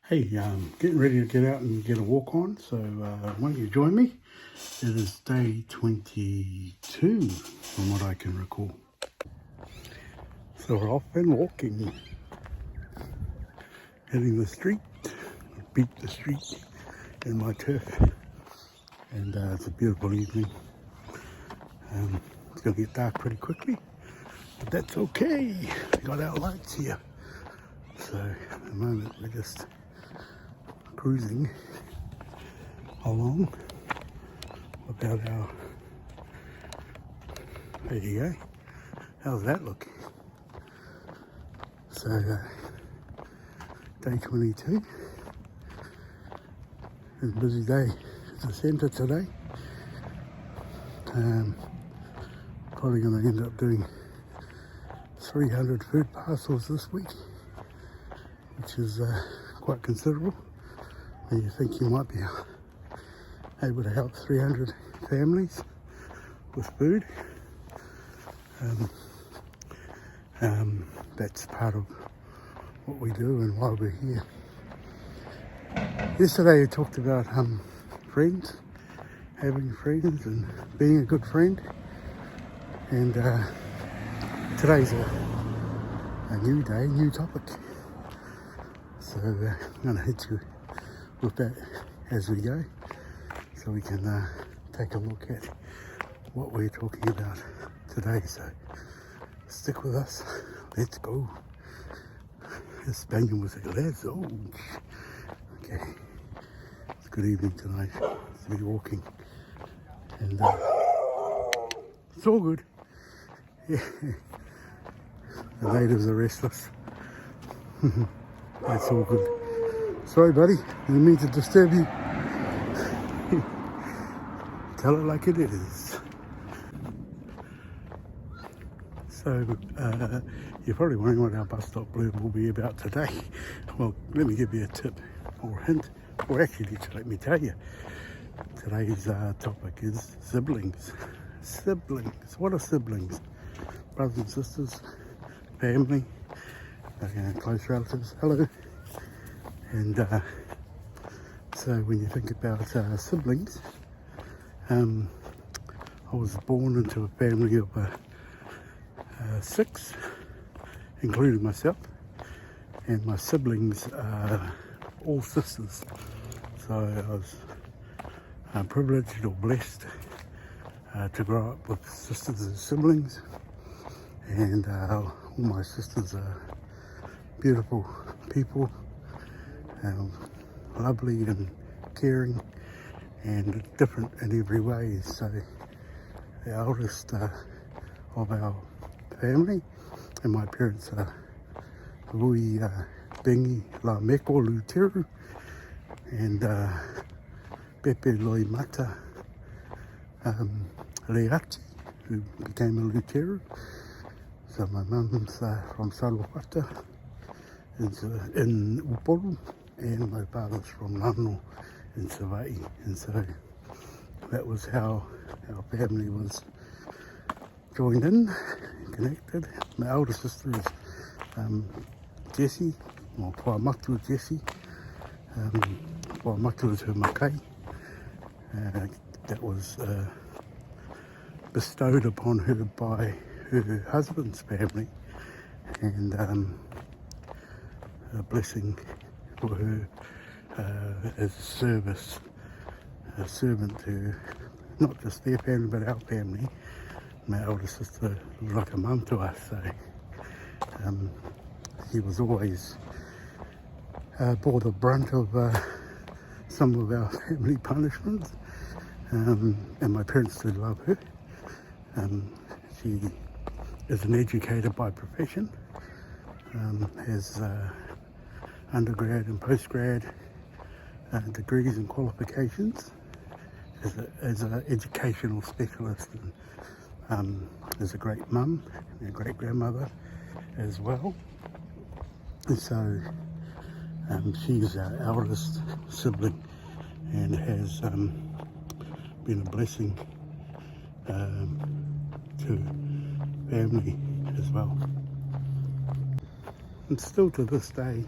Hey, getting ready to get out and get a walk on, so why don't you join me? It is day 22 from what I can recall. So we're off and walking, hitting the street, beat the street in my turf, and it's a beautiful evening. It's going to get dark pretty quickly, but that's okay. We got our lights here. So at the moment we're just cruising along about our, there you go, how's that look? So day 22, it's a busy day at the centre today. Probably going to end up doing 300 food parcels this week, which is quite considerable when you think you might be able to help 300 families with food. That's part of what we do and why we're here. Yesterday I talked about friends, having friends and being a good friend, and today's a new day, new topic. So I'm going to hit you with that as we go, so we can take a look at what we're talking about today. So stick with us. Let's go. The Spaniard was like, let's go. Okay. It's a good evening tonight. So we're walking. And it's all good. Yeah. The natives are restless. That's all good. Sorry, buddy. Didn't mean to disturb you. Tell it like it is. So, you're probably wondering what our bus stop blurb will be about today. Well, let me give you a tip or a hint, or actually, let me tell you. Today's topic is siblings. Siblings. What are siblings? Brothers and sisters, family, close relatives. Hello. And so when you think about siblings, I was born into a family of 6, including myself, and my siblings are all sisters. So I was privileged or blessed to grow up with sisters and siblings, and all my sisters are beautiful people, lovely and caring and different in every way. So the eldest of our family, and my parents are Lui Bengi La Meko Luteru and Pepe Loi Mata Leati, who became a Luteru. So my mum's from Salopata in Upolu, and my father's from Nano in Savai. And so that was how our family was joined in, connected. My elder sister is Jessie, or Puamatu Jessie. Puamatu is her makai. That was bestowed upon her by her husband's family, and a blessing for her as a servant to not just their family but our family. My elder sister was like a mum to us, so she was always bore the brunt of some of our family punishments, and my parents did love her. She is an educator by profession, has undergrad and postgrad degrees and qualifications as an educational specialist, and is a great mum and a great grandmother as well. And so she's our eldest sibling and has been a blessing to family as well. And still to this day,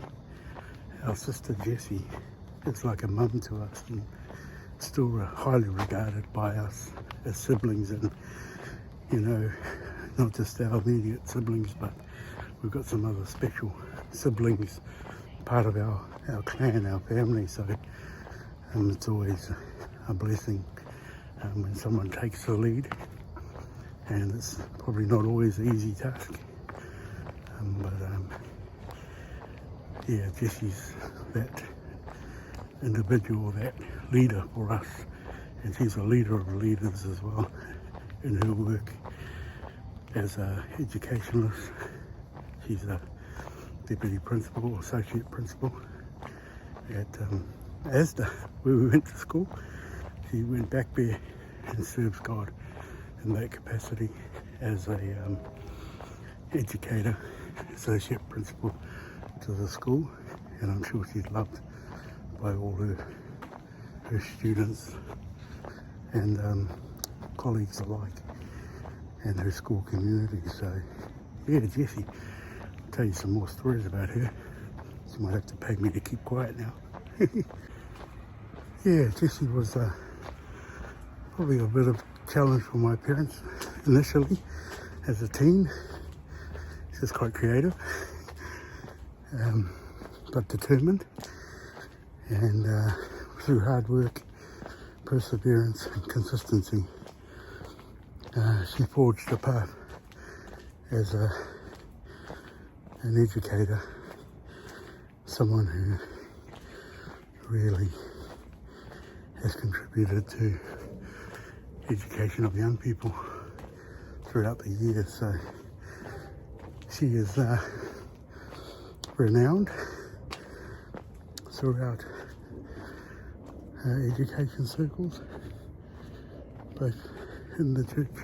our sister Jessie is like a mum to us and still highly regarded by us as siblings, and you know, not just our immediate siblings, but we've got some other special siblings, part of our clan, our family, so it's always a blessing when someone takes the lead, and it's probably not always an easy task, but yeah, Jessie's that individual, that leader for us, and she's a leader of leaders as well in her work as an educationalist. She's a deputy principal, associate principal at ASDA, where we went to school. She went back there and serves God in that capacity as a educator, associate principal to the school, and I'm sure she's loved by all her students and colleagues alike, and her school community. So yeah, Jessie, I'll tell you some more stories about her. She might have to pay me to keep quiet now. Yeah, Jessie was probably a bit of a challenge for my parents initially as a teen. She's quite creative, but determined, and through hard work, perseverance and consistency, she forged a path as an educator, someone who really has contributed to education of young people throughout the years. So she is renowned throughout education circles, both in the church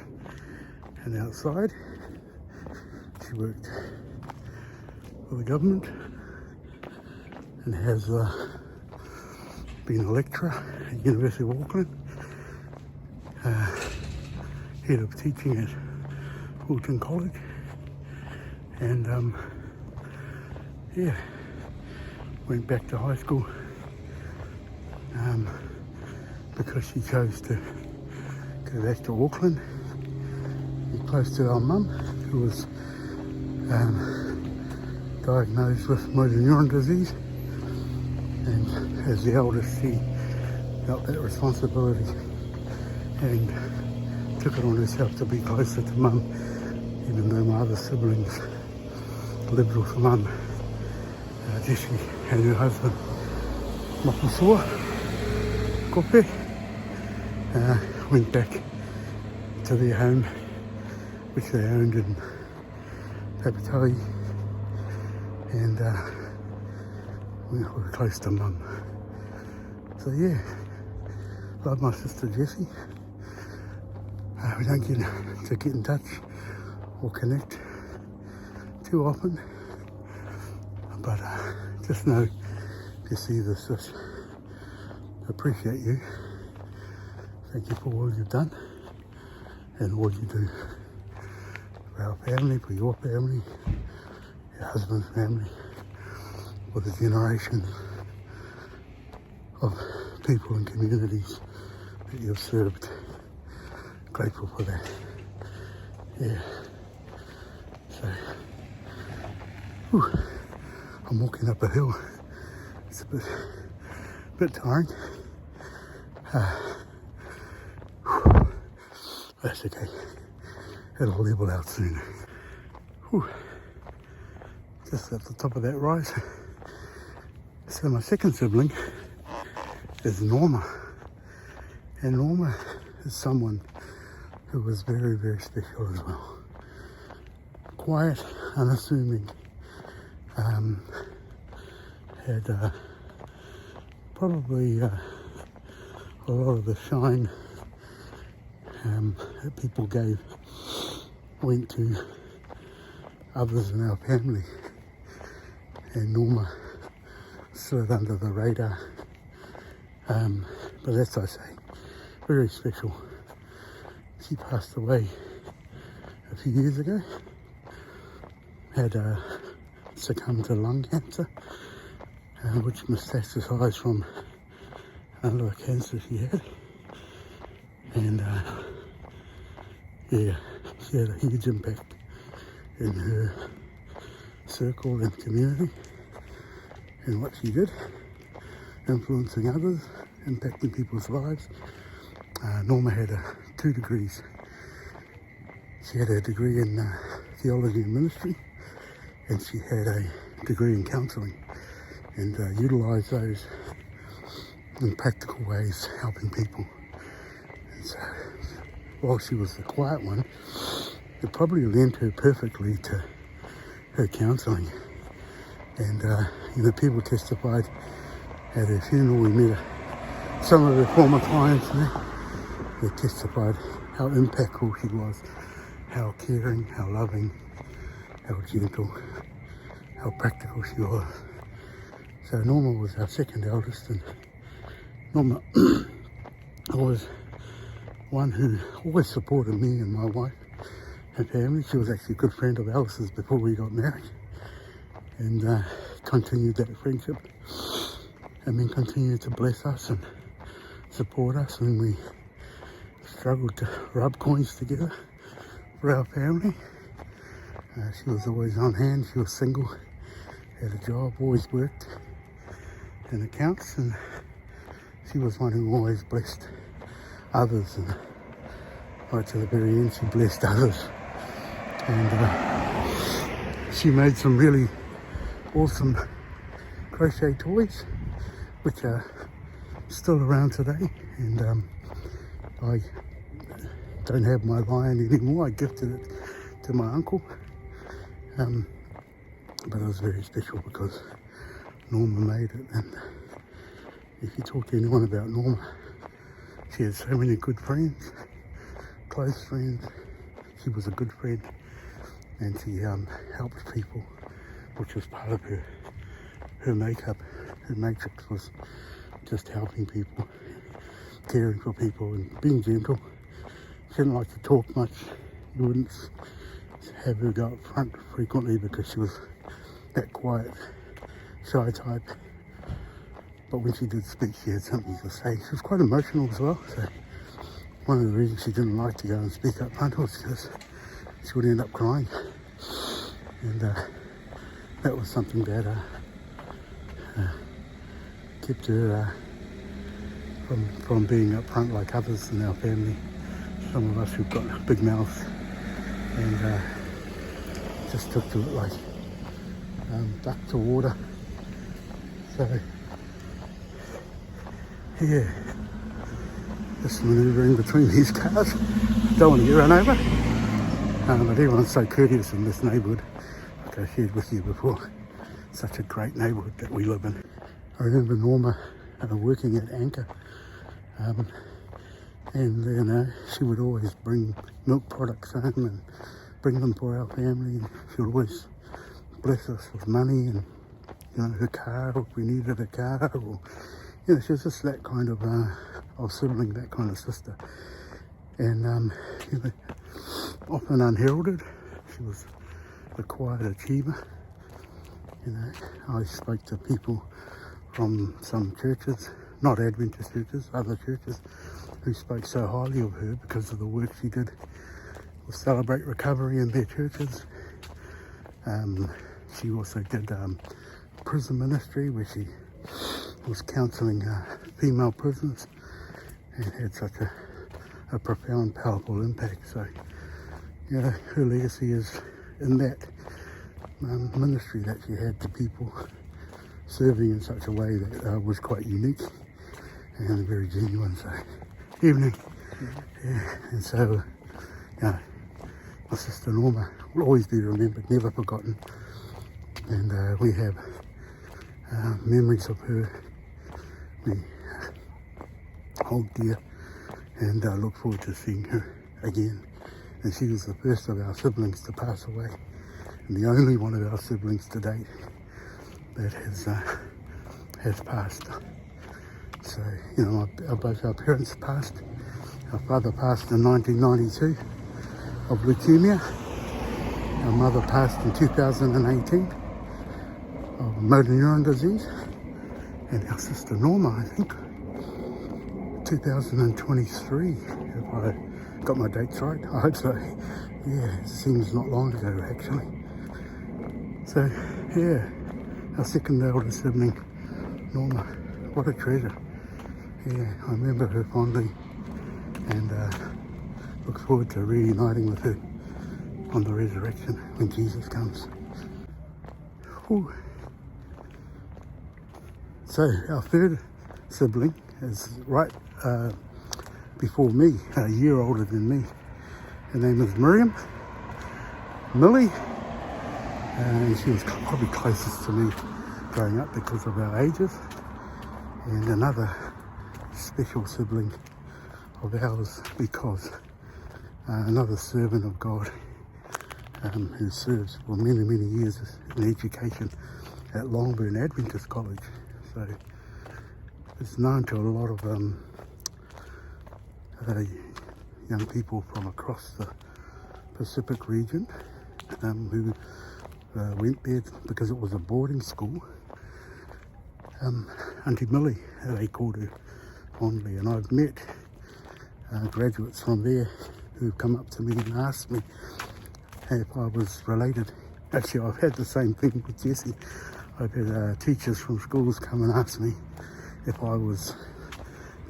and outside. She worked for the government and has been a lecturer at the University of Auckland, head of teaching at Fulton College, and yeah, went back to high school because she chose to go back to Auckland, be close to our mum, who was diagnosed with motor neuron disease, and as the eldest she felt that responsibility and took it on herself to be closer to mum, even though my other siblings lived with mum. Jessie and her husband Mapusua Kope went back to their home, which they owned in Papatawi, and we were close to mum. So yeah, love my sister Jessie. We don't get to get in touch or connect too often, but just know if you see this, just appreciate you. Thank you for all you've done and all you do for our family, for your family, your husband's family, for the generations of people and communities that you've served. Grateful for that. Yeah. So, I'm walking up a hill. It's a bit tiring. That's okay. It'll level out soon. Just at the top of that rise. So my second sibling is Norma. And Norma is someone who was very, very special as well. Quiet, unassuming, had probably a lot of the shine that people went to others in our family, and Norma slid under the radar, but as I say, very special. She passed away a few years ago, had succumbed to lung cancer, which metastasized from liver cancer she had. And yeah, she had a huge impact in her circle and community and what she did, influencing others, impacting people's lives. Norma had 2 degrees. She had a degree in theology and ministry, and she had a degree in counselling, and utilised those in practical ways, helping people. And so, while she was the quiet one, it probably lent her perfectly to her counselling. And people testified at her funeral. We met some of her former clients, and they testified how impactful she was, how caring, how loving, how gentle, how practical she was. So Norma was our second eldest, and Norma was one who always supported me and my wife and family. She was actually a good friend of Alice's before we got married, and continued that friendship, and then continued to bless us and support us when we struggled to rub coins together for our family. She was always on hand. She was single, had a job, always worked in accounts, and she was one who always blessed others, and right to the very end she blessed others. And she made some really awesome crochet toys which are still around today, and I don't have my lion anymore. I gifted it to my uncle, but it was very special because Norma made it. And if you talk to anyone about Norma, she had so many good friends, close friends. She was a good friend, and she helped people, which was part of her makeup. Her matrix was just helping people, caring for people, and being gentle. She didn't like to talk much. You wouldn't have her go up front frequently because she was that quiet, shy type. But when she did speak, she had something to say. She was quite emotional as well. So one of the reasons she didn't like to go and speak up front was because she would end up crying. And that was something that kept her from being up front like others in our family. Some of us who've got big mouths, and just took to it like duck to water. So yeah, just manoeuvring between these cars. Don't want to get run over, but everyone's so courteous in this neighbourhood, like I shared with you before. Such a great neighbourhood that we live in. I remember Norma working at Anchor, and she would always bring milk products home and bring them for our family, and she would always bless us with money and her car if we needed a car, or she was just that kind of sibling, that kind of sister. And often unheralded, she was a quiet achiever. I spoke to people from some churches, not Adventist churches, other churches, who spoke so highly of her because of the work she did with Celebrate Recovery in their churches. She also did prison ministry, where she was counselling female prisoners, and had such a profound, powerful impact. So, her legacy is in that ministry that she had to people, serving in such a way that was quite unique and very genuine. So, evening. Yeah. And so, my sister Norma will always be remembered, never forgotten. And we have memories of her we hold dear, and look forward to seeing her again. And she was the first of our siblings to pass away, and the only one of our siblings to date that has passed. So, both our parents passed. Our father passed in 1992 of leukemia. Our mother passed in 2018 of motor neuron disease. and our sister Norma, I think, 2023, if I got my dates right. I hope so. Yeah, it seems not long ago actually. So yeah, our second elder sibling, Norma, what a treasure. Yeah, I remember her fondly and look forward to reuniting with her on the resurrection when Jesus comes. Ooh. So our third sibling is right before me, a year older than me. Her name is Miriam, Millie, and she was probably closest to me growing up because of our ages. And another special sibling of ours because another servant of God who serves for many, many years in education at Longburn Adventist College. So it's known to a lot of young people from across the Pacific region who went there because it was a boarding school. Auntie Millie, they called her fondly, and I've met graduates from there who've come up to me and asked me if I was related. Actually, I've had the same thing with Jessie. I've had teachers from schools come and ask me if I was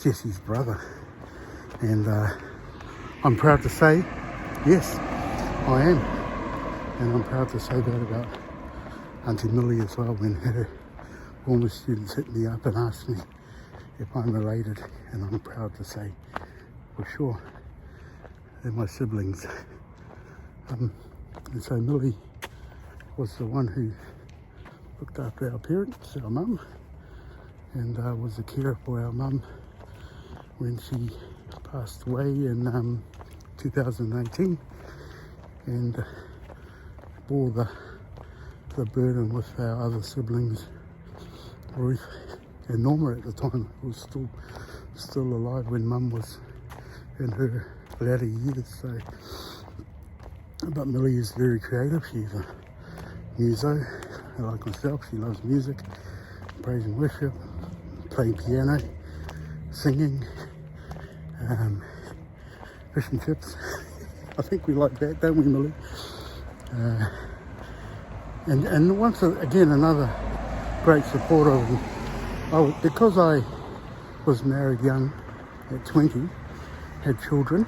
Jessie's brother, and I'm proud to say yes, I am. And I'm proud to say that about Auntie Millie as well, when her former students hit me up and asked me if I'm related, and I'm proud to say for sure they're my siblings. And so Millie was the one who looked after our parents, our mum, and was the carer for our mum when she passed away in 2018, and bore the burden with our other siblings, Ruth and Norma at the time, who was still alive when Mum was in her latter years. So, but Millie is very creative. She's a muso, like myself. She loves music, praise and worship, playing piano, singing, fish and chips. I think we like that, don't we, Millie? And once again, another great supporter of, because I was married young at 20, had children,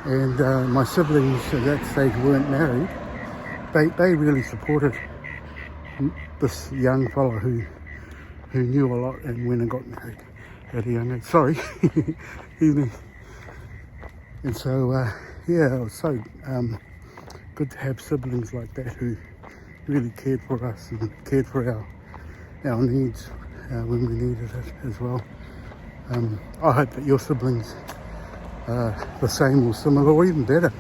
and my siblings at that stage weren't married. They really supported this young fella who knew a lot and went and got married at a young age. Sorry, evening. And so yeah, it was so good to have siblings like that who really cared for us and cared for our needs when we needed it as well. I hope that your siblings are the same or similar or even better.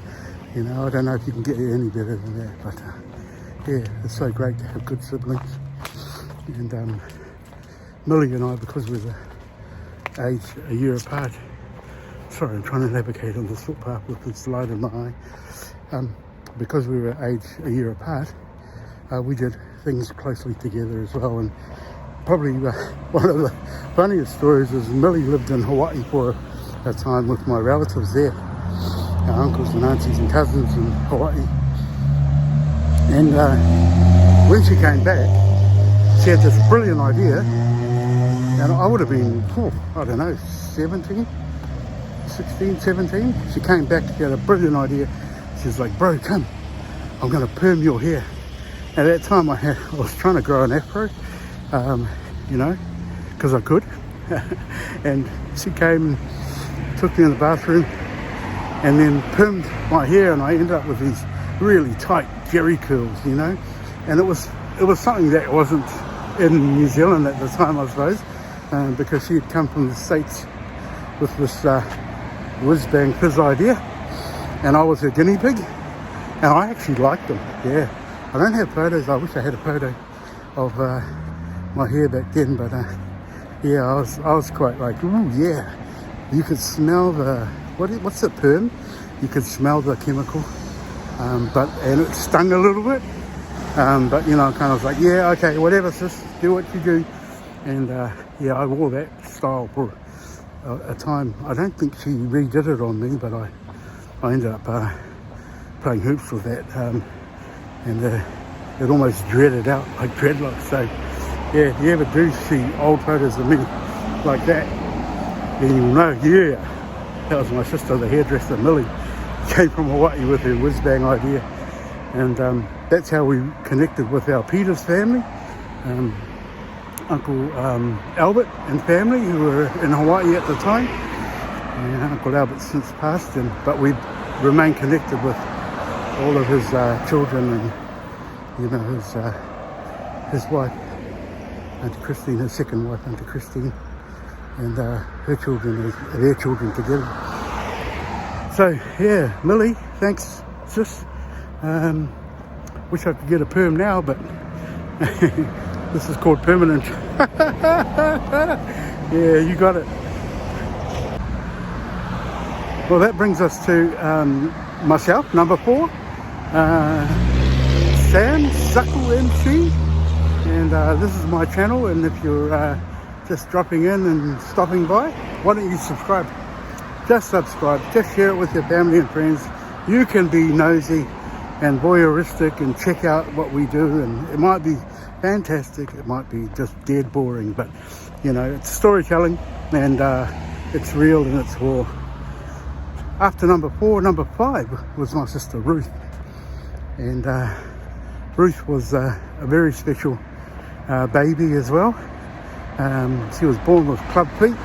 You know, I don't know if you can get any better than that, but yeah, it's so great to have good siblings. And Millie and I, because we're the age a year apart, sorry, I'm trying to navigate on this footpath with this light in my eye. Because we were age a year apart, we did things closely together as well. And probably one of the funniest stories is Millie lived in Hawaii for a time with my relatives there, our uncles and aunties and cousins in Hawaii. And when she came back, she had this brilliant idea, and I would have been, I don't know, 16, 17. She came back, she had a brilliant idea. She's like, bro, come, I'm going to perm your hair. At that time I was trying to grow an afro, you know, because I could. And she came and took me in the bathroom and then permed my hair, and I ended up with these really tight jerry curls, you know. And it was something that wasn't in New Zealand at the time, I suppose, because she had come from the States with this whiz-bang fizz idea, and I was her guinea pig, and I actually liked them. Yeah, I don't have photos. I wish I had a photo of my hair back then, but yeah, I was quite like, ooh, yeah. You could smell the what's it, perm? You could smell the chemical, and it stung a little bit. But you know, I kind of was like, yeah, okay, whatever, sis, do what you do. And yeah, I wore that style for a time. I don't think she redid it on me, but I ended up playing hoops with that, and it almost dreaded out like dreadlocks. So yeah, if you ever do see old photos of me like that, then you'll know, yeah, that was my sister, the hairdresser Millie. Came from Hawaii with her whiz-bang idea. And that's how we connected with our Peters family, Uncle Albert and family, who were in Hawaii at the time. And Uncle Albert's since passed, but we remain connected with all of his children and, you know, his wife, Auntie Christine, his second wife, Auntie Christine, and her children, their children together. So yeah, Millie, thanks, sis. Wish I could get a perm now, but this is called permanent. Yeah, you got it. Well, that brings us to myself, number 4, Sam, Suckle MC, and this is my channel. And if you're just dropping in and stopping by, why don't you subscribe? Just subscribe, just share it with your family and friends. You can be nosy and voyeuristic and check out what we do, and it might be fantastic, it might be just dead boring, but you know, it's storytelling, and it's real and it's raw. After number 4, number 5 was my sister Ruth, and Ruth was a very special baby as well. She was born with club feet.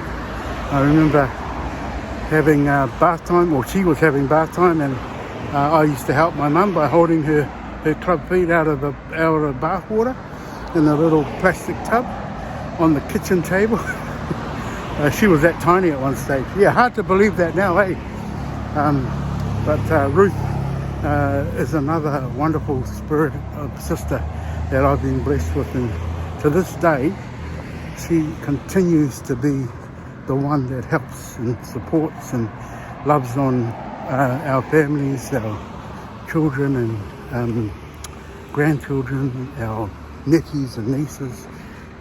I remember having bath time, or she was having bath time, and I used to help my mum by holding her club feet out of bath water in a little plastic tub on the kitchen table. She was that tiny at one stage. Yeah, hard to believe that now, eh? But Ruth is another wonderful spirit of sister that I've been blessed with, and to this day she continues to be the one that helps and supports and loves on our families, our children and grandchildren, our nephews and nieces.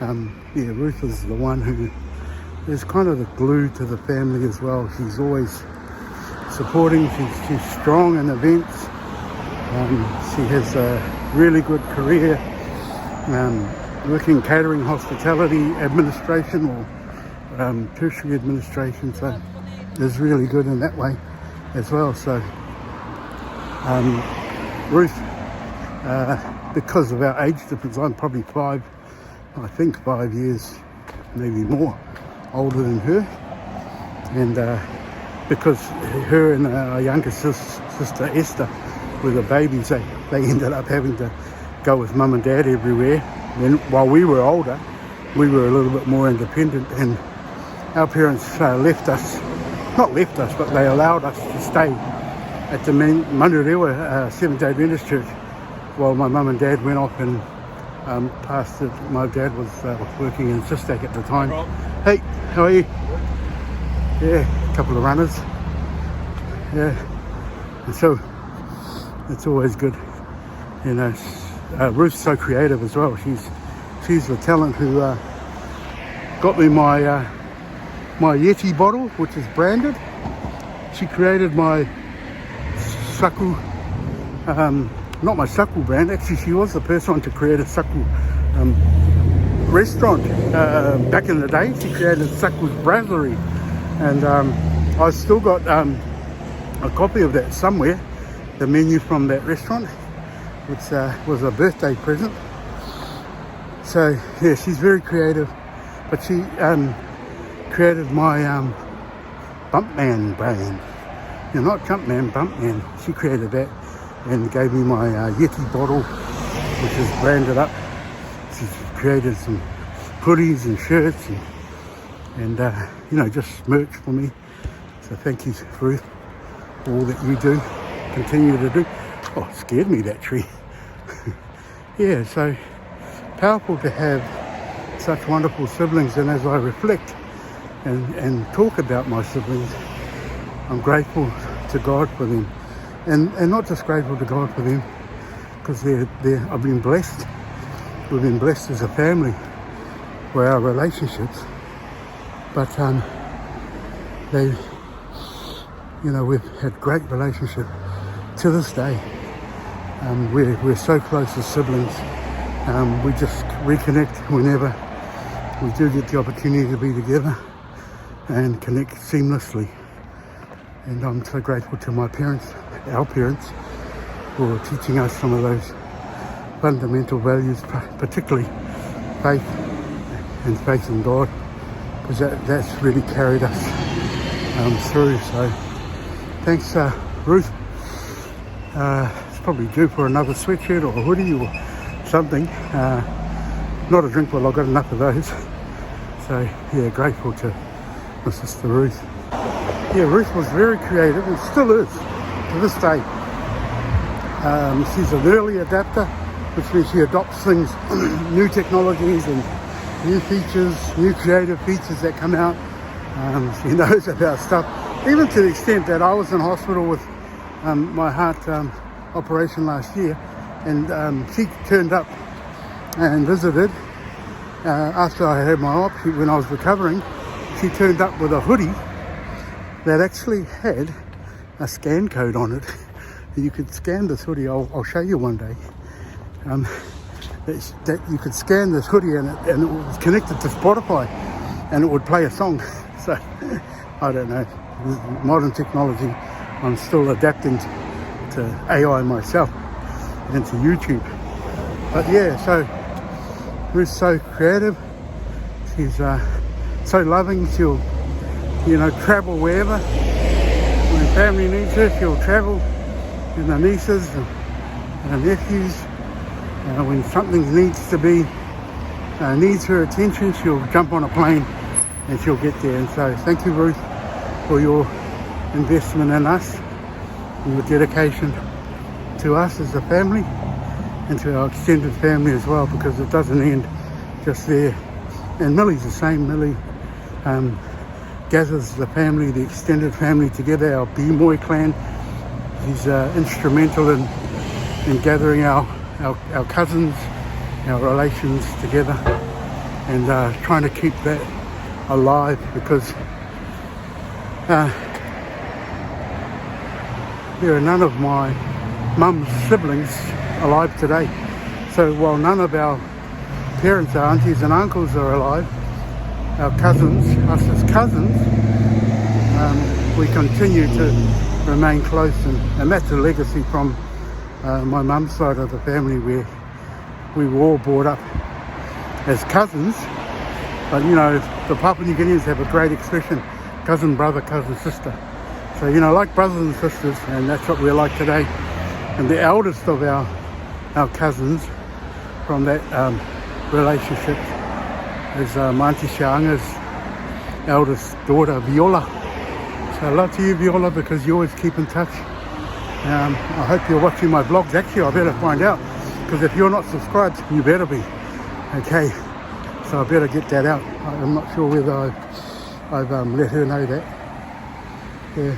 Yeah, Ruth is the one who is kind of the glue to the family as well. She's always supporting, she's strong in events. She has a really good career working catering, hospitality, administration, or tertiary administration, so is really good in that way as well. So Ruth, because of our age difference, I'm probably 5 years, maybe more, older than her, and because her and our younger sister Esther were the babies, they ended up having to go with mum and dad everywhere. Then while we were older, we were a little bit more independent, and our parents not left us, but they allowed us to stay at the Manurewa Seventh-day Adventist Church while my mum and dad went off and pastored. My dad was working in Sistak at the time. Hey, how are you? Yeah, a couple of runners. Yeah, and so it's always good, you know. Ruth's so creative as well. She's the talent who got me my my Yeti bottle, which is branded. She created my Saku, not my Saku brand. Actually, she was the first one to create a Saku restaurant back in the day. She created Saku's Brasserie, and I still got a copy of that somewhere, the menu from that restaurant, which was a birthday present. So yeah, she's very creative, but she created my Bumpman brand. You know, not Jumpman, Bumpman. She created that and gave me my Yeti bottle, which is branded up. She's created some hoodies and shirts and you know, just merch for me. So thank you, Ruth, for all that you do, continue to do. Oh, it scared me, that tree. Yeah, so powerful to have such wonderful siblings, and as I reflect and talk about my siblings, I'm grateful to God for them, and not just grateful to God for them, because I've been blessed. We've been blessed as a family, were our relationships. But they, we've had great relationship to this day. We're so close as siblings. We just reconnect whenever we do get the opportunity to be together and connect seamlessly. And I'm so grateful to my parents, our parents, for teaching us some of those fundamental values, particularly faith and faith in God, because that's really carried us through. So thanks, Ruth. It's probably due for another sweatshirt or a hoodie or something. Not a drink bottle, I've got enough of those. So yeah, grateful to my sister Ruth. Yeah, Ruth was very creative and still is to this day. She's an early adapter, which means she adopts things, new technologies and new features, new creative features that come out. She knows about stuff, even to the extent that I was in hospital with my heart operation last year, and she turned up and visited after I had my op. When I was recovering, she turned up with a hoodie that actually had a scan code on it. You could scan this hoodie, I'll show you one day, that you could scan this hoodie and it was connected to Spotify and it would play a song. So I don't know, modern technology, I'm still adapting to AI myself and to YouTube. But yeah, so Ruth's so creative, she's so loving. She'll travel wherever. When family needs her, she'll travel. And her nieces and her nephews, when something needs her attention, she'll jump on a plane and she'll get there. And so thank you, Ruth, for your investment in us and your dedication to us as a family and to our extended family as well, because it doesn't end just there. And Millie's the same. Millie gathers the family, the extended family together, our B-Moy clan. He's instrumental in gathering our cousins, our relations together, and trying to keep that alive, because there are none of my mum's siblings alive today. So while none of our parents, our aunties and uncles are alive, our cousins, us as cousins, we continue to remain close, and that's a legacy from my mum's side of the family, where we were all brought up as cousins. But the Papua New Guineans have a great expression: cousin brother, cousin sister. So like brothers and sisters, and that's what we're like today. And the eldest of our cousins from that relationship is my Auntie Shaanga's eldest daughter, Viola. So love to you, Viola, because you always keep in touch. I hope you're watching my vlogs. Actually, I better find out, because if you're not subscribed, you better be. Okay, so I better get that out. I'm not sure whether I've let her know that. Yeah.